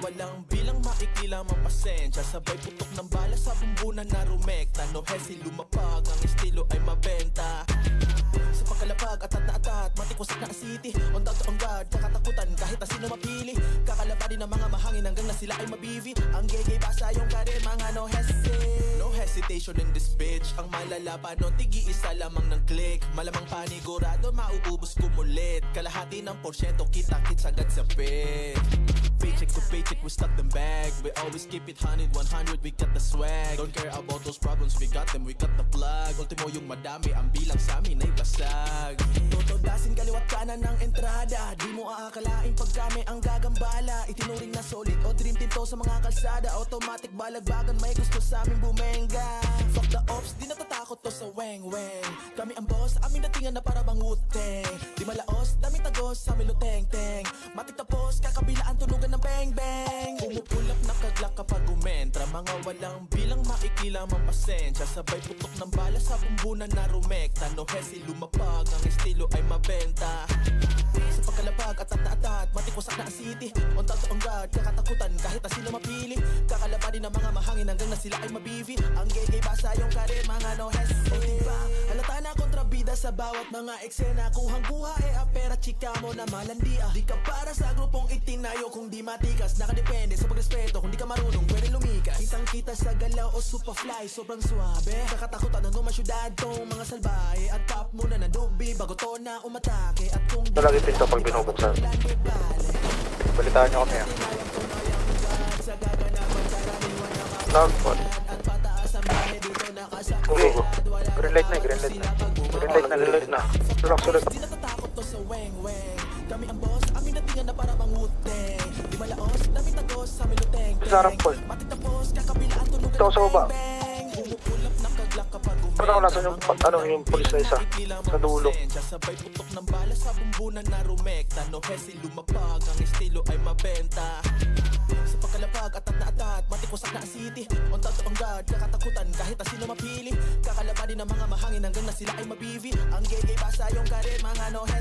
walang bilang makikilang ang pasensya. Sabay putok ng bala sa bumbunan na rumekta. No hesi lumapag, ang estilo ay mabenta. Sa pagkalapag, atat na atat, matikwasak na ang city. On guard, kakatakutan kahit na sino mapili. Kakalabanin ng mga mahangin hanggang na sila ay mabivi. Ang gay basa yung kare, mga no hesitation in this bitch. Ang malalaban nun, tigi-isa lamang ng click. Malamang panigurado, mauubos kumulit. Kalahati ng porsyento, kita-kits agad sa pit. Paycheck to paycheck, we stuck them bag. We always keep it 100, 100, we got the swag. Don't care about those problems, we got them, we got the plug. Ultimo yung madami, ang bilang sa amin ay basag. Totodasin kaliwat kanan ng entrada. Di mo aakalain pag kami ang gagambala. Itinuring na solid o dream team to sa mga kalsada. Automatic balagbagan, may gusto sa amin bumenga. Fuck the ops, di natatakot to sa weng-weng. Kami ang boss, amin datingan na para bang Wu-Tang. Di malaos, daming tagos sa amin luteng-teng. Matik tapos, kakabilaan tunugan ng bang-bang. Pumupulap na kaglak kapag umentra. Mga walang bilang maikilang ang pasensya. Sabay putok ng bala sa bumbunan na rumekta. No hesi lumapag, ang estilo ay mabenta. Sa pagkalapag, atat na atat, matikwasak na ang city. On guard, kakatakutan kahit na sino mapili. Kakalabanin ng mga mahangin hanggang na sila ay mabivi. Ang gay basa yung karir, mga no hesi. O diba, halata na kontrabida sa bawat mga eksena. Kuhang-kuha a pera, chika mo na malandia. Di ka para sa grupong itinayo kung di matikas. Nakadepende sa pagrespeto, kung di ka marunong pwede lumikas. Kitang-kita sa galaw o superfly, sobrang suabe. Kakatakutan na naman syudad tong mga salbahe. At pop muna na dubi bago to na umatake. At kung di Lagi pinto pag binubuksan. Balitaan nyo kami yan. Nagpon. Go. Green light na, green light na. Green light na, green light na. Sulak. di natatakot to sa weng-weng. Kami ang boss, amin natingan na para bang Wu-Tang. Di malaos, daming tagos sa amin luteng-teng. Sarap po. Matik tapos, kakabilaan tunugan Ito sa baba. bang-bang. Pumupulap ng kaglak kapag Parang wala sa yung pulis na isa. Sa dulo. Sabay putok ng bala sa bumbunan na rumekta. No hesi lumapag, ang estilo ay mabenta. Sa pagkalapag, atat na atat, matikwasak na ang city. On guard, kakatakutan kahit na sino mapili. Kakalabanin ng mga mahangin hanggang na sila ay mabivi. Ang gay basa yung karir, mga no hesi.